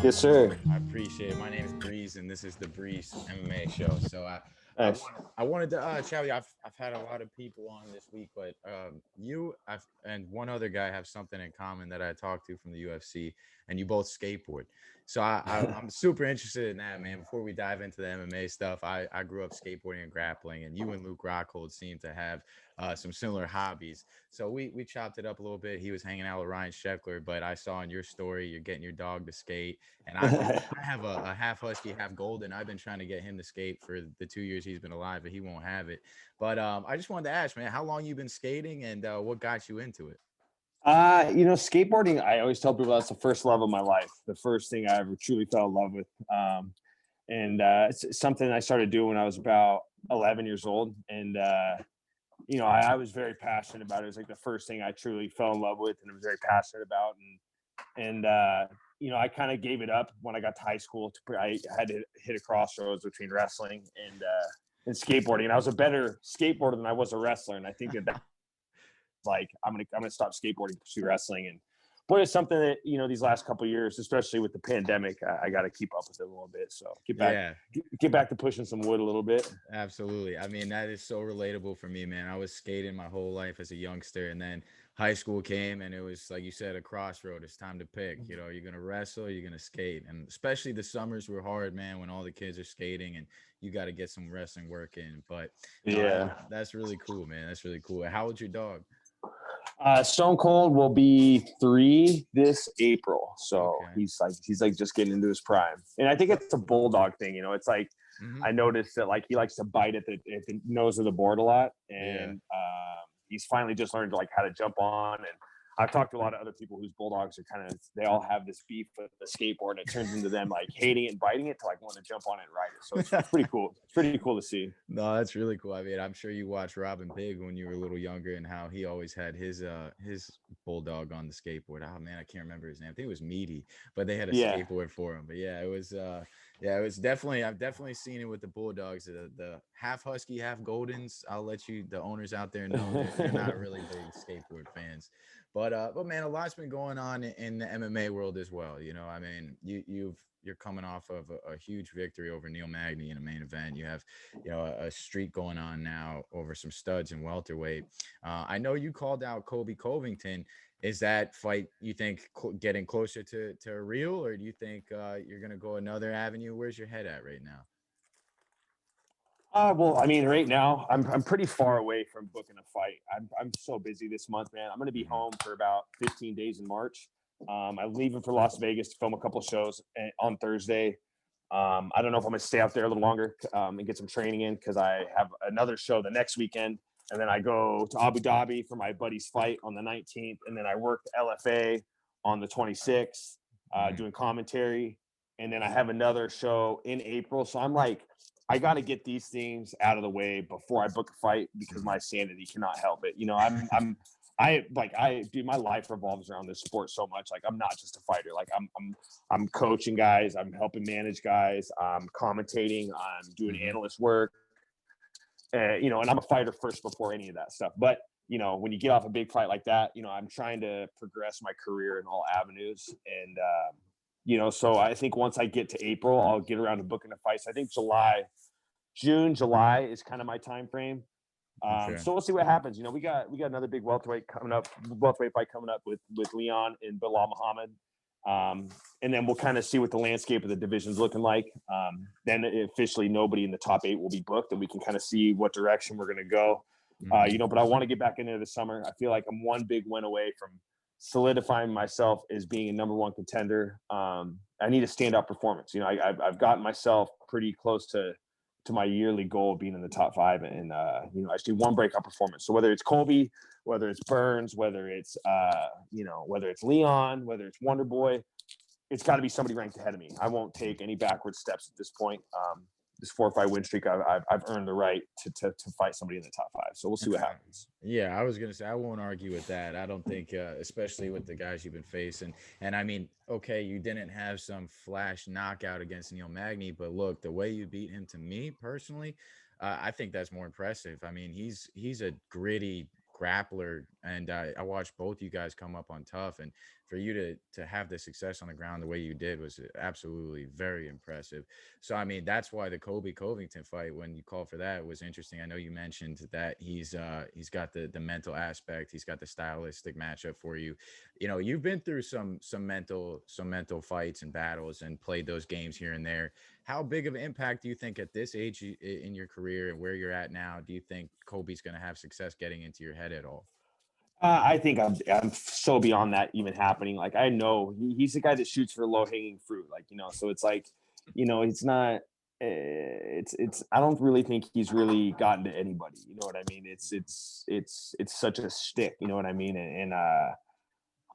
Yes, sir. I appreciate it. My name is Breeze, and this is the Breeze MMA show. So Nice. I wanted to chat with you. I've had a lot of people on this week, but and one other guy have something in common that I talked to from the UFC, and you both skateboard. So I'm super interested in that, man. Before we dive into the MMA stuff, I grew up skateboarding and grappling, and you and Luke Rockhold seem to have some similar hobbies. So we chopped it up a little bit. He was hanging out with Ryan Sheckler, but I saw in your story you're getting your dog to skate, and I have a half husky, half golden. I've been trying to get him to skate for the 2 years he's been alive, but he won't have it. But I just wanted to ask, man, how long you been skating, and what got you into it? Skateboarding, I always tell people that's the first love of my life. The first thing I ever truly fell in love with. And it's something I started doing when I was about 11 years old. And, I was very passionate about it. It was like the first thing I truly fell in love with and I was very passionate about. I kind of gave it up when I got to high school. I had to hit a crossroads between wrestling and skateboarding. And I was a better skateboarder than I was a wrestler. And I think that like I'm gonna stop skateboarding and pursue wrestling. And boy, it's something that these last couple of years, especially with the pandemic, I got to keep up with it a little bit. So get back to pushing some wood a little bit. Absolutely. I mean, that is so relatable for me, man. I was skating my whole life as a youngster, and then high school came, and it was like you said, a crossroad. It's time to pick. You're gonna wrestle, you're gonna skate, and especially the summers were hard, man, when all the kids are skating, and you got to get some wrestling work in. But no, Yeah. that's really cool, man. That's really cool. How old's your dog? Stone Cold will be 3 this April, so Okay. he's like just getting into his prime. And I think it's a bulldog thing. It's like I noticed that like he likes to bite at the nose of the board a lot, and he's finally just learned like how to jump on. And I've talked to a lot of other people whose bulldogs are they all have this beef with the skateboard, and it turns into them like hating it and biting it to like want to jump on it and ride it. So it's pretty cool. It's pretty cool to see. No, that's really cool. I mean, I'm sure you watched Robin Big when you were a little younger, and how he always had his bulldog on the skateboard. Oh man, I can't remember his name. I think it was Meaty, but they had a Yeah. skateboard for him. But it was definitely, I've definitely seen it with the bulldogs, the half husky, half goldens. I'll let the owners out there know they're not really big skateboard fans. But man, a lot's been going on in the MMA world as well. I mean, you're coming off of a huge victory over Neil Magny in a main event. You have, a streak going on now over some studs in welterweight. I know you called out Colby Covington. Is that fight, you think, getting closer to a real, or do you think you're gonna go another avenue? Where's your head at right now? Well, I mean, right now I'm pretty far away from booking a fight. I'm so busy this month, man. I'm going to be home for about 15 days in March. I'm leaving for Las Vegas to film a couple shows on Thursday. I don't know if I'm going to stay out there a little longer and get some training in because I have another show the next weekend, and then I go to Abu Dhabi for my buddy's fight on the 19th, and then I work the LFA on the 26th, doing commentary, and then I have another show in April. So I'm like, I got to get these things out of the way before I book a fight because my sanity cannot help it. Dude, my life revolves around this sport so much. Like, I'm not just a fighter. Like, I'm coaching guys. I'm helping manage guys. I'm commentating. I'm doing analyst work. And I'm a fighter first before any of that stuff. But, when you get off a big fight like that, I'm trying to progress my career in all avenues. And, so I think once I get to April, I'll get around to booking the fights. I think July is kind of my time frame. So we'll see what happens. We got another big welterweight fight coming up with Leon and Bilal Muhammad. And then we'll kind of see what the landscape of the division's looking like. Then officially nobody in the top 8 will be booked, and we can kind of see what direction we're going to go. But I want to get back in there this summer. I feel like I'm one big win away from solidifying myself as being a number 1 contender. I need a standout performance. I've gotten myself pretty close to my yearly goal of being in the top 5, and I just need one breakout performance. So whether it's Colby, whether it's Burns, whether it's Leon, whether it's Wonder Boy, it's got to be somebody ranked ahead of me. I won't take any backward steps at this point. This 4 or 5 win streak, I've earned the right to fight somebody in the top 5. So we'll see what happens. Yeah, I was gonna say I won't argue with that. I don't think, especially with the guys you've been facing, and I mean, okay, you didn't have some flash knockout against Neil Magny, but look, the way you beat him, to me personally, I think that's more impressive. I mean, he's a gritty grappler, And I watched both you guys come up on tough, and for you to have the success on the ground the way you did was absolutely very impressive. So I mean, that's why the Colby Covington fight, when you called for that, was interesting. I know you mentioned that he's got the mental aspect, he's got the stylistic matchup for you. You know, you've been through some mental fights and battles and played those games here and there. How big of an impact do you think at this age in your career and where you're at now, do you think Kobe's going to have success getting into your head at all? I think I'm so beyond that even happening. Like I know he's the guy that shoots for low hanging fruit. Like so it's like, it's not. It's. I don't really think he's really gotten to anybody. You know what I mean? It's such a stick. You know what I mean? And I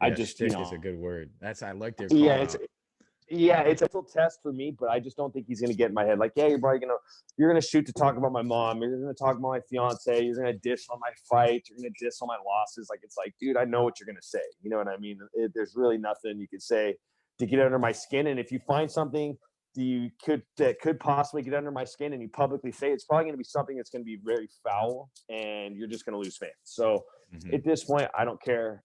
Yeah, just shtick is a good word. I like their yeah, call it's out. yeah, it's a little test for me, but I just don't think he's gonna get in my head. Like, yeah, you're gonna shoot to talk about my mom, you're gonna talk about my fiance, you're gonna diss on my fights, you're gonna diss on my losses. Like, it's like, dude, I know what you're gonna say. You know what I mean? There's really nothing you could say to get under my skin. And if you find something that could possibly get under my skin and you publicly say, it's probably gonna be something that's gonna be very foul, and you're just gonna lose fans. So Mhm. at this point, I don't care.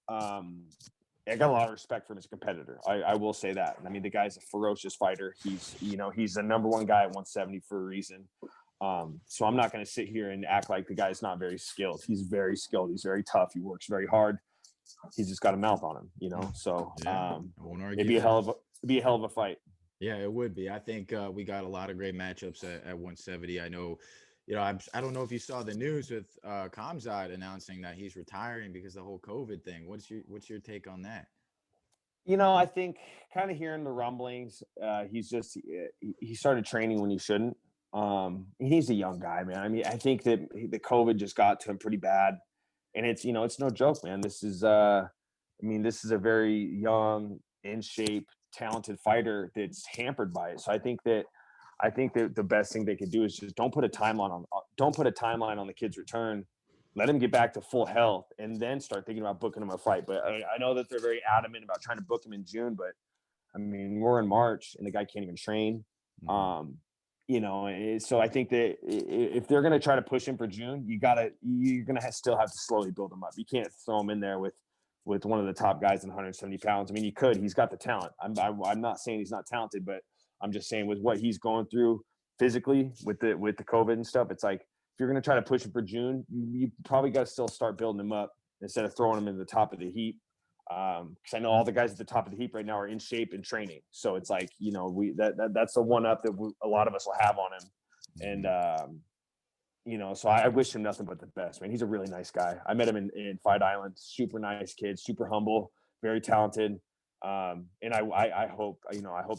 I got a lot of respect for him as a competitor. I will say that. And I mean, the guy's a ferocious fighter. He's the number one guy at 170 for a reason. So I'm not going to sit here and act like the guy's not very skilled. He's very skilled. He's very tough. He works very hard. He's just got a mouth on him. So Yeah, I won't it'd argue be a that. hell of a fight. Yeah, it would be. I think we got a lot of great matchups at 170. I know, I don't know if you saw the news with Khamzat announcing that he's retiring because of the whole COVID thing. What's your take on that? I think kind of hearing the rumblings, he started training when he shouldn't. He's a young guy, man. I mean, I think that the COVID just got to him pretty bad, and it's no joke, man. This is a very young, in shape, talented fighter that's hampered by it. So I think that the best thing they could do is just don't put a timeline on the kid's return. Let him get back to full health and then start thinking about booking him a fight. But I know that they're very adamant about trying to book him in June, but I mean, we're in March and the guy can't even train. Mhm. So I think that if they're going to try to push him for June, you're going to still have to slowly build him up. You can't throw him in there with one of the top guys in 170 pounds. I mean, he's got the talent. I'm not saying he's not talented, but I'm just saying with what he's going through physically with the COVID and stuff, it's like, if you're going to try to push him for June, you probably got to still start building him up instead of throwing him in the top of the heap. Because I know all the guys at the top of the heap right now are in shape and training. So it's like, that's the one up that a lot of us will have on him. And, Mhm. so I wish him nothing but the best, man. He's a really nice guy. I met him in Fight Island. Super nice kid, super humble, very talented. And I hope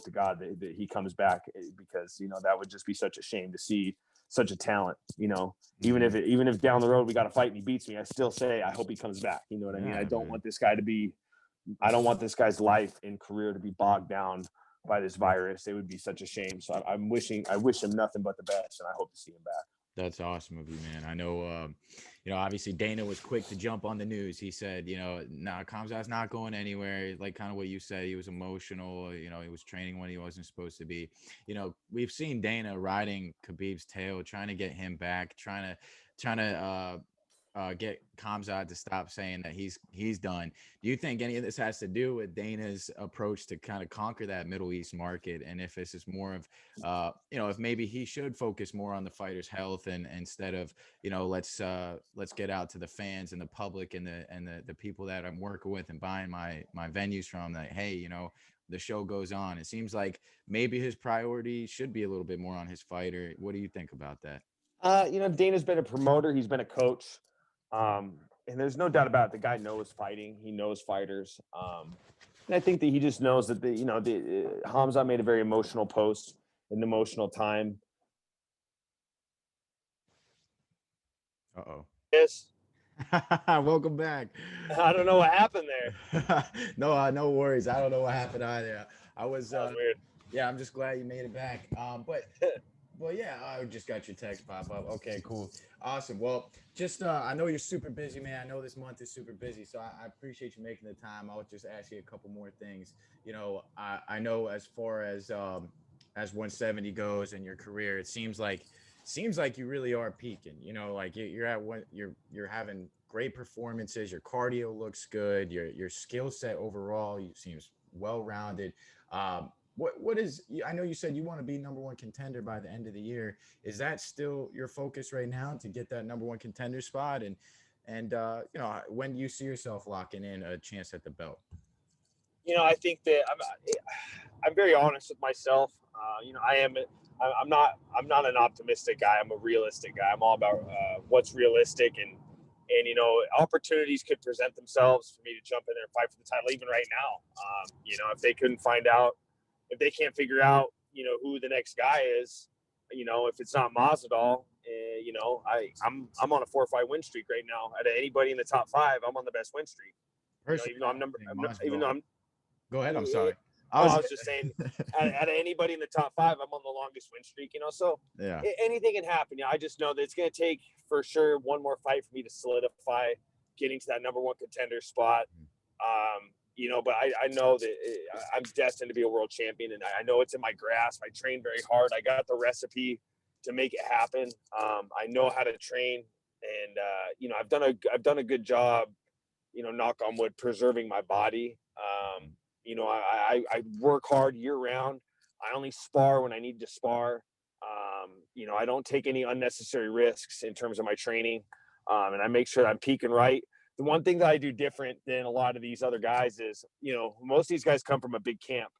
to God that he comes back, because, that would just be such a shame to see such a talent, Mhm. even if down the road we got to fight and he beats me, I still say, I hope he comes back. You know what I mean? Yeah, man. I don't want this guy's life and career to be bogged down by this virus. It would be such a shame. So I wish him nothing but the best, and I hope to see him back. That's awesome of you, man. I know, obviously Dana was quick to jump on the news. He said, nah, Kamzat's not going anywhere. Like kind of what you said, he was emotional. He was training when he wasn't supposed to be. We've seen Dana riding Khabib's tail, trying to get him back, trying to get Khamzat to stop saying that he's done. Do you think any of this has to do with Dana's approach to kind of conquer that Middle East market, and if this is more of, if maybe he should focus more on the fighter's health and instead of, let's get out to the fans and the public and the people that I'm working with and buying my venues from, that, hey, the show goes on. It seems like maybe his priority should be a little bit more on his fighter. What do you think about that? Dana's been a promoter. He's been a coach. And there's no doubt about it. The guy knows fighting. He knows fighters. And I think that he just knows that Hamza made a very emotional post, an emotional time. Uh-oh. Yes. Welcome back. I don't know what happened there. No, no worries. I don't know what happened either. I was, That was weird. yeah, I'm just glad you made it back. But well, yeah, I just got your text pop up. Okay, cool, awesome. Well, just I know you're super busy, man. I know this month is super busy, so I appreciate you making the time. I'll just ask you a couple more things. I know as far as 170 goes in your career, it seems like you really are peaking. Like you're at one, you're having great performances. Your cardio looks good. Your skill set overall seems well rounded. What is? I know you said you want to be number one contender by the end of the year. Is that still your focus right now to get that number one contender spot? And when do you see yourself locking in a chance at the belt? I think that I'm very honest with myself. I'm not an optimistic guy. I'm a realistic guy. I'm all about what's realistic, and opportunities could present themselves for me to jump in there and fight for the title even right now. If they couldn't find out, if they can't figure out, who the next guy is, if it's not Masvidal, I'm on a 4-5 win streak right now. Out of anybody in the top 5, I'm on the best win streak. Even though even though I'm Go ahead. I'm sorry. I was just saying, out of anybody in the top 5, I'm on the longest win streak. So yeah, anything can happen. I just know that it's going to take for sure one more fight for me to solidify getting to that number one contender spot. But I know that I'm destined to be a world champion, and I know it's in my grasp. I train very hard. I got the recipe to make it happen. I know how to train, and I've done a good job. Knock on wood, preserving my body. I work hard year round. I only spar when I need to spar. I don't take any unnecessary risks in terms of my training, and I make sure that I'm peaking right. The one thing that I do different than a lot of these other guys is, most of these guys come from a big camp,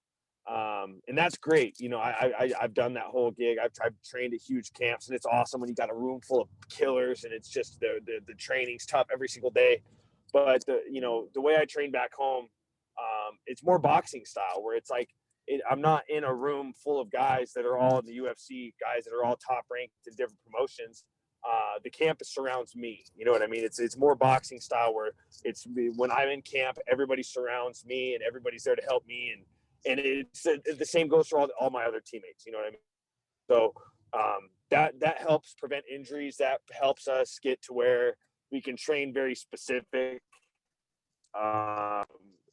and that's great. I've done that whole gig. I've trained at huge camps, and it's awesome when you got a room full of killers, and it's just the training's tough every single day. But the way I train back home, it's more boxing style, where it's like I'm not in a room full of guys that are all in the UFC, guys that are all top ranked in different promotions. The campus surrounds me. You know what I mean? It's more boxing style, where it's when I'm in camp, everybody surrounds me and everybody's there to help me, and it's the same goes for all my other teammates. You know what I mean? So that helps prevent injuries. That helps us get to where we can train very specific.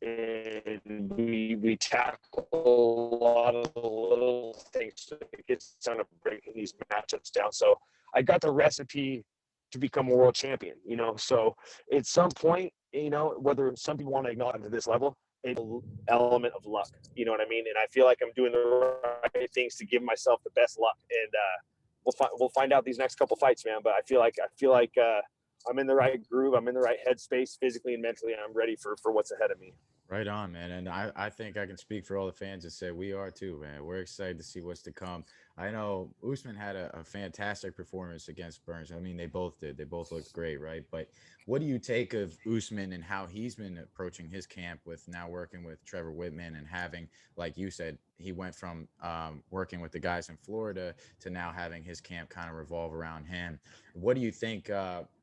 And we tackle a lot of the little things so it gets down to breaking these matchups down. So I got the recipe to become a world champion, So at some point, whether some people want to acknowledge to this level, it's an element of luck, you know what I mean? And I feel like I'm doing the right things to give myself the best luck. And we'll find out these next couple fights, man. But I feel like I'm in the right groove. I'm in the right headspace physically and mentally. I'm ready for what's ahead of me. Right on, man. And I think I can speak for all the fans and say we are too, man. We're excited to see what's to come. I know Usman had a fantastic performance against Burns. I mean, they both did. They both looked great, right? But what do you take of Usman and how he's been approaching his camp with now working with Trevor Whitman and having, like you said, he went from working with the guys in Florida to now having his camp kind of revolve around him. What do you think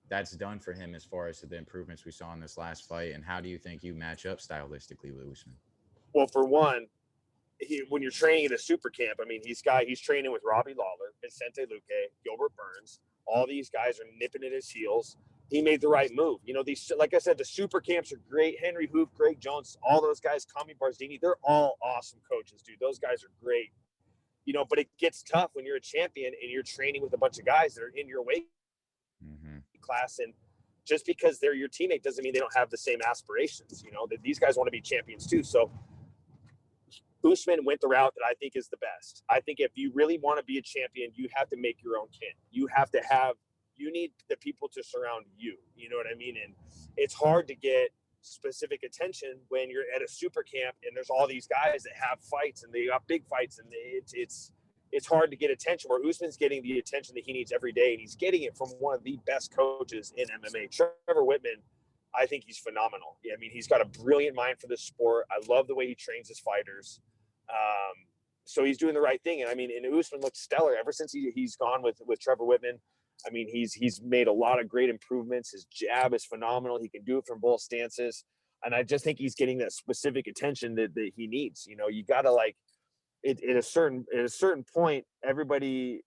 that's done for him as far as the improvements we saw in this last fight, and how do you think you match up stylistically with Usman? Well, for one, when you're training at a super camp, I mean, he's training with Robbie Lawler, Vicente Luque, Gilbert Burns. All these guys are nipping at his heels. He made the right move. These, like I said, the super camps are great. Henry Hoof, Greg Jones, all those guys, Kami Barzini, they're all awesome coaches, dude. Those guys are great. But it gets tough when you're a champion and you're training with a bunch of guys that are in your weight class, and just because they're your teammate doesn't mean they don't have the same aspirations. That these guys want to be champions too. So Usman went the route that I think is the best. I think if you really want to be a champion, you have to make your own kin. You need the people to surround you. You know what I mean? And it's hard to get specific attention when you're at a super camp and there's all these guys that have fights and they got big fights, and it's hard to get attention, where Usman's getting the attention that he needs every day, and he's getting it from one of the best coaches in MMA. Trevor Whitman, I think he's phenomenal. I mean, he's got a brilliant mind for this sport. I love the way he trains his fighters. So he's doing the right thing. And I mean, and Usman looks stellar ever since he's gone with Trevor Whitman. I mean, he's made a lot of great improvements. His jab is phenomenal. He can do it from both stances. And I just think he's getting that specific attention that he needs. You got to at a certain point, everybody,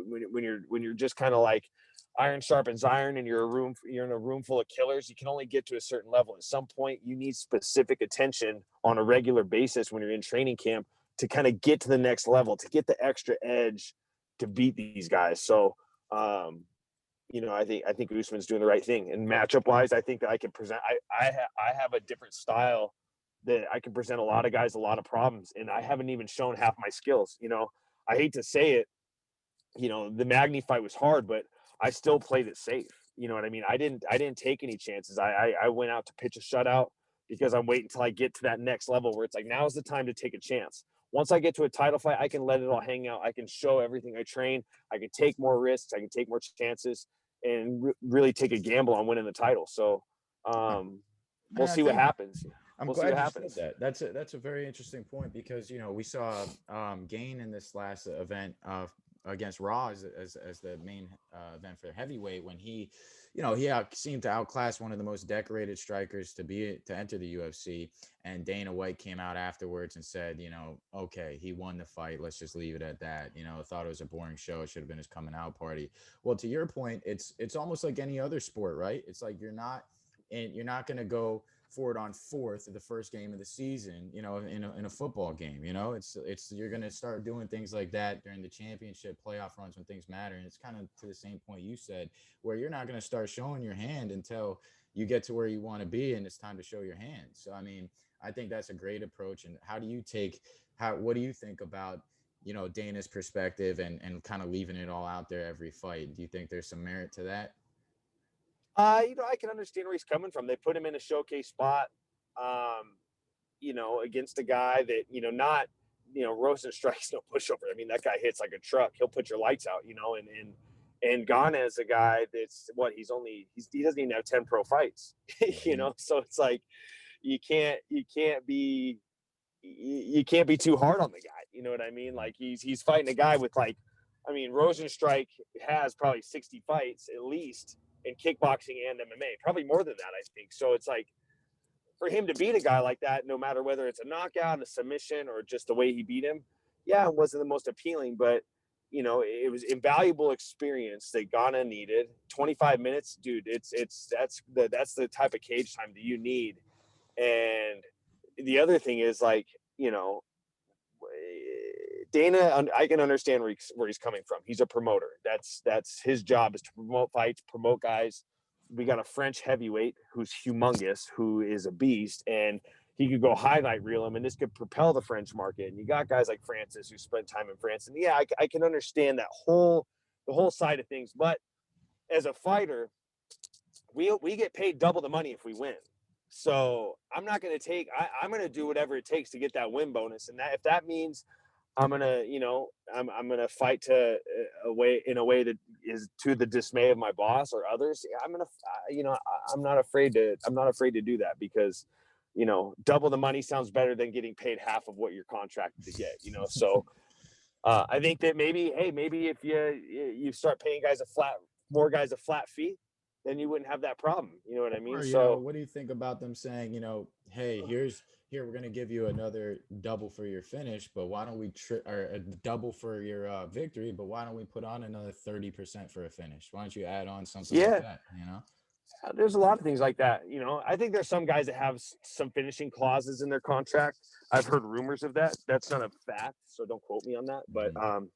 when you're just kind of like iron sharpens iron and you're in a room full of killers, you can only get to a certain level. At some point, you need specific attention on a regular basis when you're in training camp to kind of get to the next level, to get the extra edge to beat these guys. So I think Usman's doing the right thing. And matchup wise, I think that I can present. I have a different style that I can present a lot of guys a lot of problems, and I haven't even shown half my skills. I hate to say it. The Magny fight was hard, but I still played it safe. You know what I mean? I didn't take any chances. I went out to pitch a shutout because I'm waiting until I get to that next level where it's like now's the time to take a chance. Once I get to a title fight, I can let it all hang out. I can show everything I train. I can take more risks. I can take more chances and really take a gamble on winning the title. So we'll And I see what think happens. I'm We'll see what glad you said happens. that. That's a very interesting point because we saw Gain in this last event against Raw as the main event for heavyweight when he seemed to outclass one of the most decorated strikers to enter the UFC, and Dana White came out afterwards and said, okay, he won the fight. Let's just leave it at that. Thought it was a boring show. It should have been his coming out party. Well, to your point, it's almost like any other sport, right? It's like you're not going to go for it on fourth of the first game of the season, in a football game. It's you're going to start doing things like that during the championship playoff runs when things matter. And it's kind of to the same point you said, where you're not going to start showing your hand until you get to where you want to be and it's time to show your hand. So, I mean, I think that's a great approach. And what do you think about, Dana's perspective and kind of leaving it all out there every fight? Do you think there's some merit to that? I can understand where he's coming from. They put him in a showcase spot, against a guy that, not, Rosen strikes no pushover. I mean, that guy hits like a truck. He'll put your lights out, and Ghana is a guy that's he doesn't even have 10 pro fights, Mhm. so it's like, you can't be too hard on the guy. You know what I mean? Like he's fighting a guy with Rosenstrike has probably 60 fights at least in kickboxing and MMA, probably more than that, I think. So it's like for him to beat a guy like that, no matter whether it's a knockout, a submission, or just the way he beat him, yeah, it wasn't the most appealing, but it was invaluable experience that Ghana needed. 25 minutes, dude. That's the type of cage time that you need. And the other thing is like, Dana, I can understand where he's coming from. He's a promoter. That's his job, is to promote fights, promote guys. We got a French heavyweight who's humongous, who is a beast, and he could go highlight reel him, and this could propel the French market. And you got guys like Francis who spent time in France, and yeah, I can understand the whole side of things. But as a fighter, we get paid double the money if we win. So I'm not going to I'm going to do whatever it takes to get that win bonus. And that, if that means I'm going to, I'm going to fight in a way that is to the dismay of my boss or others. I'm going to, I'm not afraid to do that because, double the money sounds better than getting paid half of what you're contracted to get, so I think that maybe if you start paying more guys a flat fee, then you wouldn't have that problem. You know what I mean? Or, So what do you think about them saying, hey, here we're gonna give you another double for your finish, but why don't we or a double for your victory, but why don't we put on another 30% for a finish? Why don't you add on something like yeah, that? there's a lot of things like that. I think there's some guys that have some finishing clauses in their contract. I've heard rumors of that. That's not a fact, so don't quote me on that. But Mhm.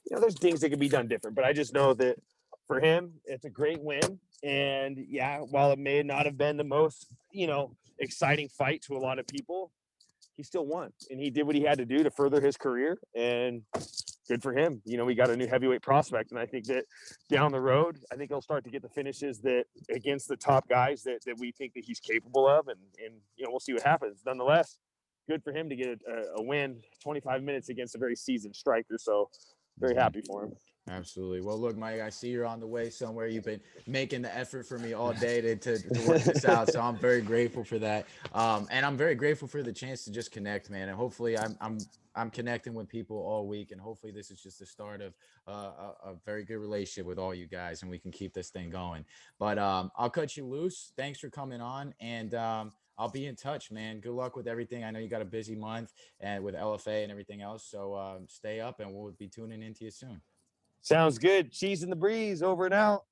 there's things that can be done different. But I just know that for him, it's a great win. And yeah, while it may not have been the most, exciting fight to a lot of people, he still won. And he did what he had to do to further his career. And good for him. We got a new heavyweight prospect. And I think that down the road, I think he'll start to get the finishes that against the top guys that we think that he's capable of. And we'll see what happens. Nonetheless, good for him to get a win 25 minutes against a very seasoned striker. So very Mhm. happy for him. Absolutely. Well, look, Mike, I see you're on the way somewhere. You've been making the effort for me all day to work this out. So I'm very grateful for that. And I'm very grateful for the chance to just connect, man. And hopefully I'm connecting with people all week. And hopefully this is just the start of a very good relationship with all you guys, and we can keep this thing going. But I'll cut you loose. Thanks for coming on. And I'll be in touch, man. Good luck with everything. I know you got a busy month and with LFA and everything else. So stay up and we'll be tuning into you soon. Sounds good. Cheese in the breeze, over and out.